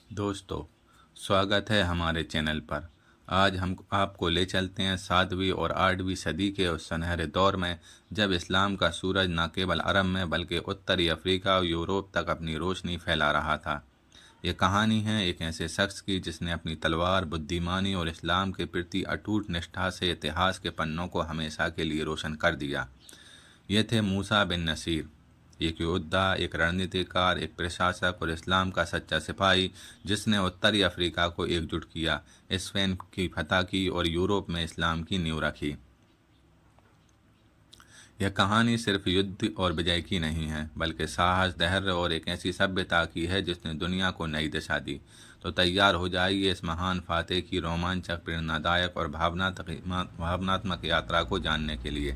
दोस्तों, स्वागत है हमारे चैनल पर। आज हम आपको ले चलते हैं 7वीं और 8वीं सदी के उस सुनहरे दौर में, जब इस्लाम का सूरज न केवल अरब में बल्कि उत्तरी अफ्रीका और यूरोप तक अपनी रोशनी फैला रहा था। ये कहानी है एक ऐसे शख्स की जिसने अपनी तलवार, बुद्धिमानी और इस्लाम के प्रति अटूट निष्ठा से इतिहास के पन्नों को हमेशा के लिए रोशन कर दिया। ये थे मूसा बिन नसीर, एक योद्धा, एक रणनीतिकार, एक प्रशासक और इस्लाम का सच्चा सिपाही, जिसने उत्तरी अफ्रीका को एकजुट किया, स्पेन की फतह की और यूरोप में इस्लाम की नींव रखी। यह कहानी सिर्फ युद्ध और विजय की नहीं है, बल्कि साहस, धैर्य और एक ऐसी सभ्यता की है जिसने दुनिया को नई दिशा दी। तो तैयार हो जाइए इस महान फातेह की रोमांचक, प्रेरणादायक और भावनात्मक यात्रा को जानने के लिए।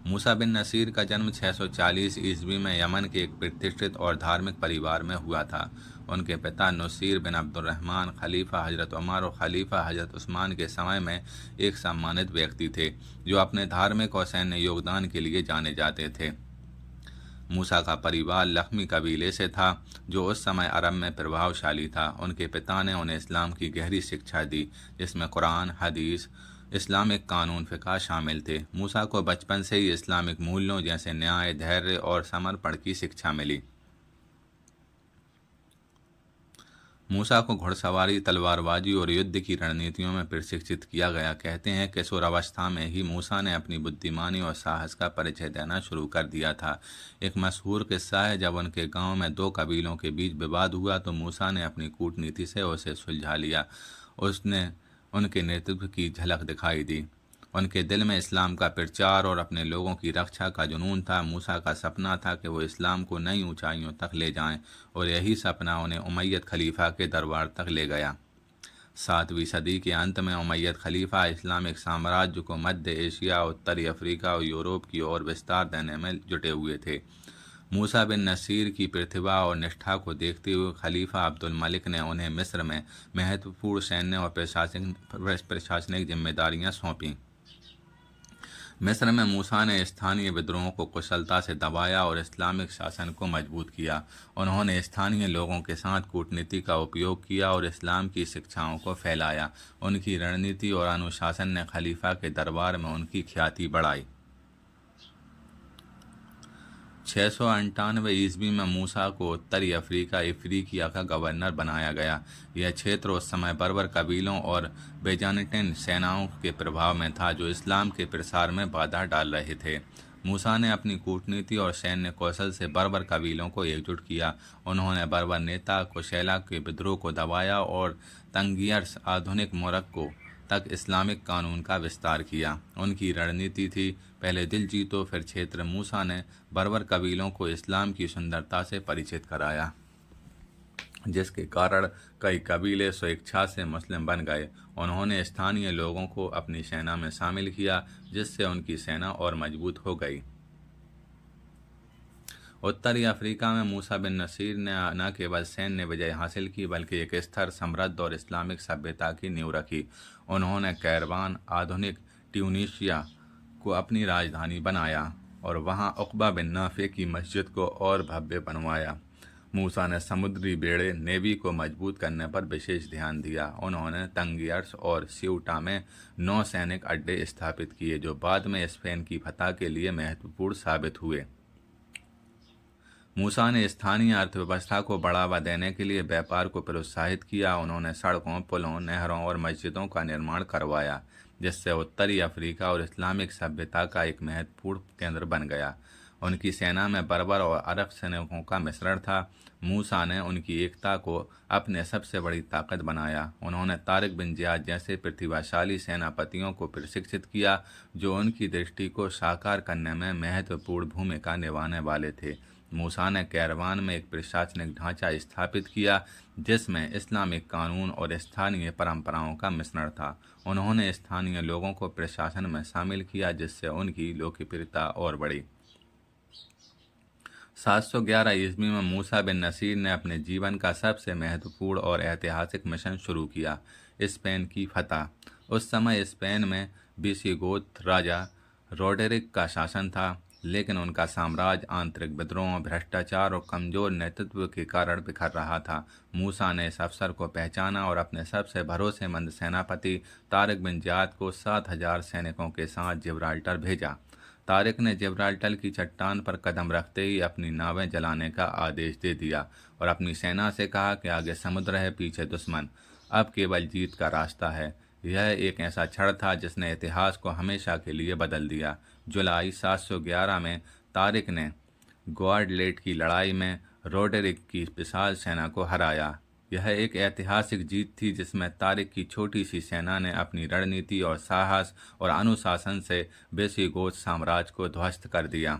मूसा बिन नसीर का जन्म 640 ईस्वी में यमन के एक प्रतिष्ठित और धार्मिक परिवार में हुआ था। उनके पिता नसीर बिन अब्दुर्रहमान खलीफा हजरत उमर और खलीफा हजरत उस्मान के समय में एक सम्मानित व्यक्ति थे, जो अपने धार्मिक और सैन्य योगदान के लिए जाने जाते थे। मूसा का परिवार लखमी कबीले से था, जो उस समय अरब में प्रभावशाली था। उनके पिता ने उन्हें इस्लाम की गहरी शिक्षा दी, जिसमें कुरान, हदीस, इस्लामिक कानून, फ़िक़्ह शामिल थे। मूसा को बचपन से ही इस्लामिक मूल्यों जैसे न्याय, धैर्य और समर्पण की शिक्षा मिली। मूसा को घुड़सवारी, तलवारबाजी और युद्ध की रणनीतियों में प्रशिक्षित किया गया। कहते हैं कि किशोरावस्था में ही मूसा ने अपनी बुद्धिमानी और साहस का परिचय देना शुरू कर दिया था। एक मशहूर किस्सा है, जब उनके गांव में दो कबीलों के बीच विवाद हुआ तो मूसा ने अपनी कूटनीति से उसे सुलझा लिया। उसने उनके नेतृत्व की झलक दिखाई दी। उनके दिल में इस्लाम का प्रचार और अपने लोगों की रक्षा का जुनून था। मूसा का सपना था कि वो इस्लाम को नई ऊंचाइयों तक ले जाएं, और यही सपना उन्हें उमैयद खलीफा के दरबार तक ले गया। 7वीं सदी के अंत में उमैयद खलीफा इस्लामिक साम्राज्य को मध्य एशिया, उत्तरी अफ्रीका और यूरोप की ओर विस्तार देने में जुटे हुए थे। मूसा बिन नसीर की प्रतिभा और निष्ठा को देखते हुए खलीफा अब्दुल मलिक ने उन्हें मिस्र में महत्वपूर्ण सैन्य और प्रशासनिक जिम्मेदारियां सौंपीं। मिस्र में मूसा ने स्थानीय विद्रोहों को कुशलता से दबाया और इस्लामिक शासन को मजबूत किया। उन्होंने स्थानीय लोगों के साथ कूटनीति का उपयोग किया और इस्लाम की शिक्षाओं को फैलाया। उनकी रणनीति और अनुशासन ने खलीफा के दरबार में उनकी ख्याति बढ़ाई। 698 ईस्वी में मूसा को उत्तरी अफ्रीका इफ्रीकिया का गवर्नर बनाया गया। यह क्षेत्र उस समय बर्बर कबीलों और बेजानटिन सेनाओं के प्रभाव में था, जो इस्लाम के प्रसार में बाधा डाल रहे थे। मूसा ने अपनी कूटनीति और सैन्य कौशल से बर्बर कबीलों को एकजुट किया। उन्होंने बर्बर नेता कुशैला के विद्रोह को दबाया और तंगियर्स, आधुनिक मोरक्को तक इस्लामिक कानून का विस्तार किया। उनकी रणनीति थी, पहले दिल जीतो फिर क्षेत्र। मूसा ने बर्बर कबीलों को इस्लाम की सुंदरता से परिचित कराया, जिसके कारण कई कबीले स्वेच्छा से मुस्लिम बन गए। उन्होंने स्थानीय लोगों को अपनी सेना में शामिल किया, जिससे उनकी सेना और मजबूत हो गई। उत्तरी अफ्रीका में मूसा बिन नसीर ने न केवल सैन्य विजय हासिल की, बल्कि एक स्थिर, समृद्ध और इस्लामिक सभ्यता की नींव रखी। उन्होंने कैरवान, आधुनिक ट्यूनीशिया को अपनी राजधानी बनाया और वहां उक़बा बिन नाफ़े की मस्जिद को और भव्य बनवाया। मूसा ने समुद्री बेड़े, नेवी को मजबूत करने पर विशेष ध्यान दिया। उन्होंने तंगियर्स और स्यूटा में नौसैनिक अड्डे स्थापित किए, जो बाद में स्पेन की फतह के लिए महत्वपूर्ण साबित हुए। मूसा ने स्थानीय अर्थव्यवस्था को बढ़ावा देने के लिए व्यापार को प्रोत्साहित किया। उन्होंने सड़कों, पुलों, नहरों और मस्जिदों का निर्माण करवाया, जिससे उत्तरी अफ्रीका और इस्लामिक सभ्यता का एक महत्वपूर्ण केंद्र बन गया। उनकी सेना में बर्बर और अरब सैनिकों का मिश्रण था। मूसा ने उनकी एकता को अपने सबसे बड़ी ताकत बनाया। उन्होंने तारिक बिन ज़ियाद जैसे प्रतिभाशाली सेनापतियों को प्रशिक्षित किया, जो उनकी दृष्टि को साकार करने में महत्वपूर्ण भूमिका निभाने वाले थे। मूसा ने कैरवान में एक प्रशासनिक ढांचा स्थापित किया, जिसमें इस्लामिक कानून और स्थानीय परंपराओं का मिश्रण था। उन्होंने स्थानीय लोगों को प्रशासन में शामिल किया, जिससे उनकी लोकप्रियता और बढ़ी। 711 ईस्वी में मूसा बिन नसीर ने अपने जीवन का सबसे महत्वपूर्ण और ऐतिहासिक मिशन शुरू किया, स्पेन की फतह। उस समय स्पेन में विसिगोथ राजा रोडेरिक का शासन था, लेकिन उनका साम्राज्य आंतरिक विद्रोह, भ्रष्टाचार और कमजोर नेतृत्व के कारण बिखर रहा था। मूसा ने इस अवसर को पहचाना और अपने सबसे भरोसेमंद सेनापति तारिक बिन ज़ियाद को 7,000 सैनिकों के साथ जिब्राल्टर भेजा। तारिक ने जिब्राल्टर की चट्टान पर कदम रखते ही अपनी नावें जलाने का आदेश दे दिया और अपनी सेना से कहा कि आगे समुद्र है, पीछे दुश्मन, अब केवल जीत का रास्ता है। यह एक ऐसा क्षण था जिसने इतिहास को हमेशा के लिए बदल दिया। जुलाई 711 में तारिक ने ग्वाडलेट की लड़ाई में रोडेरिक की विशाल सेना को हराया। यह एक ऐतिहासिक जीत थी जिसमें तारिक की छोटी सी सेना ने अपनी रणनीति और साहस और अनुशासन से विसिगोथ साम्राज्य को ध्वस्त कर दिया।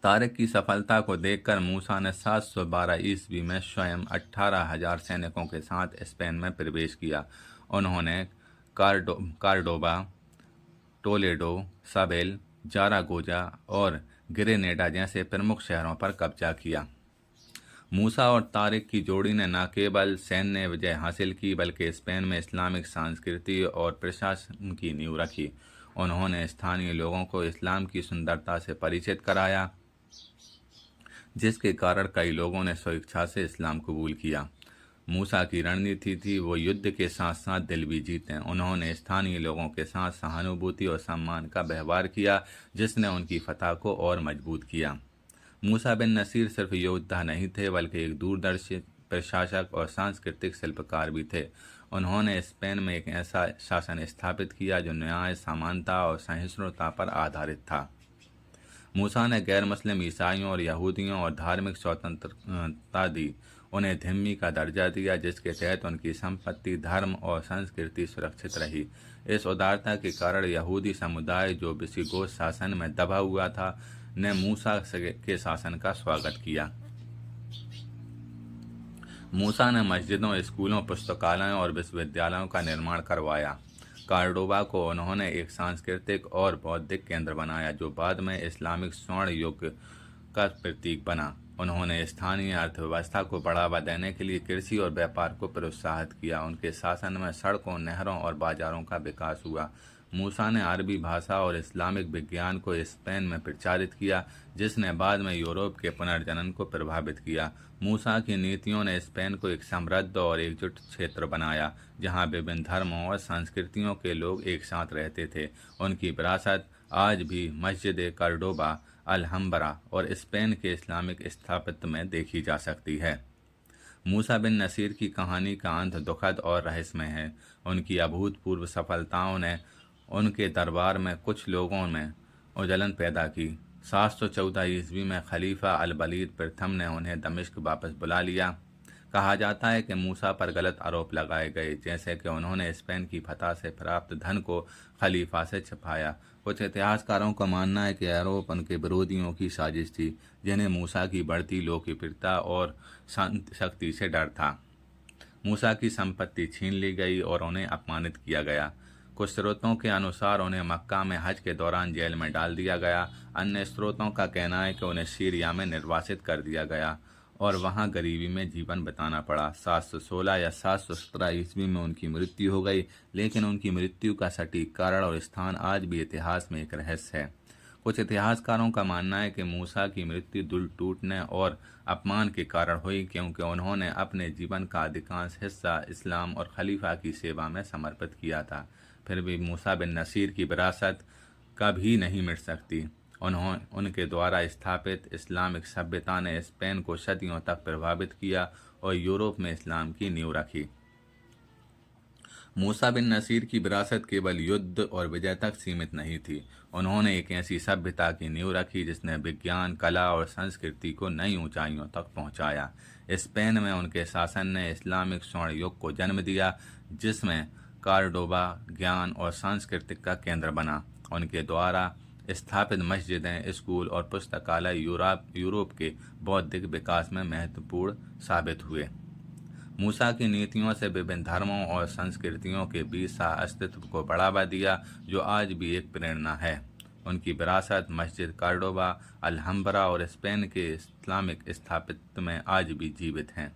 तारिक की सफलता को देखकर मूसा ने 712 ईस्वी में स्वयं 18,000 सैनिकों के साथ स्पेन में प्रवेश किया। उन्होंने कार्डोबा, टोलेडो, साबेल, जारागोजा और ग्रेनेडा जैसे प्रमुख शहरों पर कब्जा किया। मूसा और तारिक की जोड़ी ने न केवल सैन्य विजय हासिल की बल्कि स्पेन में इस्लामिक संस्कृति और प्रशासन की नींव रखी। उन्होंने स्थानीय लोगों को इस्लाम की सुंदरता से परिचित कराया, जिसके कारण कई लोगों ने स्वेच्छा से इस्लाम कबूल किया। मूसा की रणनीति थी वो युद्ध के साथ साथ दिल भी जीतें। उन्होंने स्थानीय लोगों के साथ सहानुभूति और सम्मान का व्यवहार किया, जिसने उनकी फतह को और मजबूत किया। मूसा बिन नसीर सिर्फ योद्धा नहीं थे बल्कि एक दूरदर्शी प्रशासक और सांस्कृतिक शिल्पकार भी थे। उन्होंने स्पेन में एक ऐसा शासन स्थापित किया जो न्याय, समानता और सहिष्णुता पर आधारित था। मूसा ने गैर मुस्लिम ईसाइयों और यहूदियों और धार्मिक स्वतंत्रता दी। उन्हें धिम्मी का दर्जा दिया, जिसके तहत उनकी संपत्ति, धर्म और संस्कृति सुरक्षित रही। इस उदारता के कारण यहूदी समुदाय, जो विसिगोथ शासन में दबा हुआ था, ने मूसा के शासन का स्वागत किया। मूसा ने मस्जिदों, स्कूलों, पुस्तकालयों और विश्वविद्यालयों का निर्माण करवाया। कार्डोबा को उन्होंने एक सांस्कृतिक और बौद्धिक केंद्र बनाया जो बाद में इस्लामिक स्वर्ण युग का प्रतीक बना। उन्होंने स्थानीय अर्थव्यवस्था को बढ़ावा देने के लिए कृषि और व्यापार को प्रोत्साहित किया। उनके शासन में सड़कों, नहरों और बाजारों का विकास हुआ। मूसा ने अरबी भाषा और इस्लामिक विज्ञान को स्पेन में प्रचारित किया, जिसने बाद में यूरोप के पुनर्जनन को प्रभावित किया। मूसा की नीतियों ने स्पेन को एक समृद्ध और एकजुट क्षेत्र बनाया, जहां विभिन्न धर्मों और संस्कृतियों के लोग एक साथ रहते थे। उनकी विरासत आज भी मस्जिद कार्डोबा, अलहम्बरा और स्पेन के इस्लामिक स्थापत्य में देखी जा सकती है। मूसा बिन नसीर की कहानी का अंत दुखद और रहस्यमय है। उनकी अभूतपूर्व सफलताओं ने उनके दरबार में कुछ लोगों में उजलन पैदा की। 714 ईस्वी में खलीफा अल-वलीद प्रथम ने उन्हें दमिश्क वापस बुला लिया। कहा जाता है कि मूसा पर गलत आरोप लगाए गए, जैसे कि उन्होंने स्पेन की फतह से प्राप्त धन को खलीफा से छिपाया। कुछ इतिहासकारों का मानना है कि आरोप उनके विरोधियों की साजिश थी, जिन्हें मूसा की बढ़ती लोकप्रियता और शक्ति से डर था। मूसा की संपत्ति छीन ली गई और उन्हें अपमानित किया गया। कुछ स्रोतों के अनुसार उन्हें मक्का में हज के दौरान जेल में डाल दिया गया। अन्य स्रोतों का कहना है कि उन्हें सीरिया में निर्वासित कर दिया गया और वहां गरीबी में जीवन बिताना पड़ा। 716 या 717 ईस्वी में उनकी मृत्यु हो गई, लेकिन उनकी मृत्यु का सटीक कारण और स्थान आज भी इतिहास में एक रहस्य है। कुछ इतिहासकारों का मानना है कि मूसा की मृत्यु दिल टूटने और अपमान के कारण हुई, क्योंकि उन्होंने अपने जीवन का अधिकांश हिस्सा इस्लाम और खलीफा की सेवा में समर्पित किया था। फिर भी मूसा बिन नसीर की विरासत कभी नहीं मिट सकती। उनके द्वारा स्थापित इस्लामिक सभ्यता ने स्पेन को सदियों तक प्रभावित किया और यूरोप में इस्लाम की नींव रखी। मूसा बिन नसीर की विरासत केवल युद्ध और विजय तक सीमित नहीं थी। उन्होंने एक ऐसी सभ्यता की नींव रखी जिसने विज्ञान, कला और संस्कृति को नई ऊंचाइयों तक पहुंचाया। स्पेन में उनके शासन ने इस्लामिक स्वर्ण युग को जन्म दिया, जिसमें कार्डोबा ज्ञान और सांस्कृतिक का केंद्र बना। उनके द्वारा स्थापित मस्जिदें, स्कूल और पुस्तकालय यूरोप के बौद्धिक विकास में महत्वपूर्ण साबित हुए। मूसा की नीतियों से विभिन्न धर्मों और संस्कृतियों के बीच सह अस्तित्व को बढ़ावा दिया, जो आज भी एक प्रेरणा है। उनकी विरासत मस्जिद कार्डोबा, अलहम्बरा और स्पेन के इस्लामिक स्थापत्य में आज भी जीवित हैं।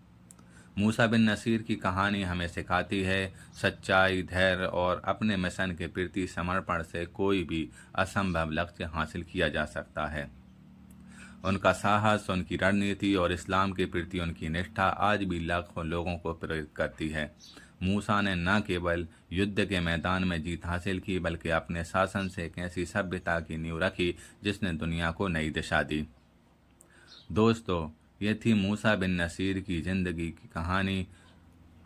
मूसा बिन नसीर की कहानी हमें सिखाती है सच्चाई, धैर्य और अपने मिशन के प्रति समर्पण से कोई भी असंभव लक्ष्य हासिल किया जा सकता है। उनका साहस, उनकी रणनीति और इस्लाम के प्रति उनकी निष्ठा आज भी लाखों लोगों को प्रेरित करती है। मूसा ने न केवल युद्ध के मैदान में जीत हासिल की, बल्कि अपने शासन से एक ऐसी सभ्यता की नींव रखी जिसने दुनिया को नई दिशा दी। दोस्तों, ये थी मूसा बिन नसीर की ज़िंदगी की कहानी।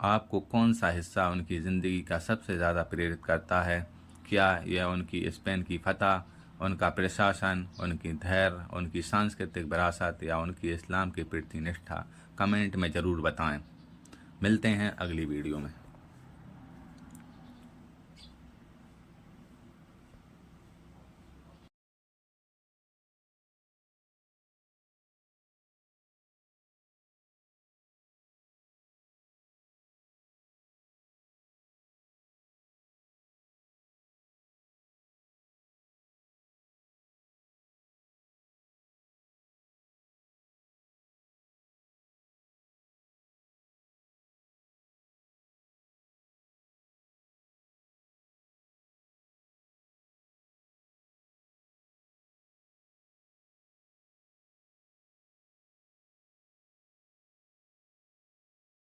आपको कौन सा हिस्सा उनकी ज़िंदगी का सबसे ज़्यादा प्रेरित करता है? क्या यह उनकी स्पेन की फतह, उनका प्रशासन, उनकी धैर्य, उनकी सांस्कृतिक विरासत या उनकी इस्लाम के प्रति निष्ठा? कमेंट में ज़रूर बताएं। मिलते हैं अगली वीडियो में।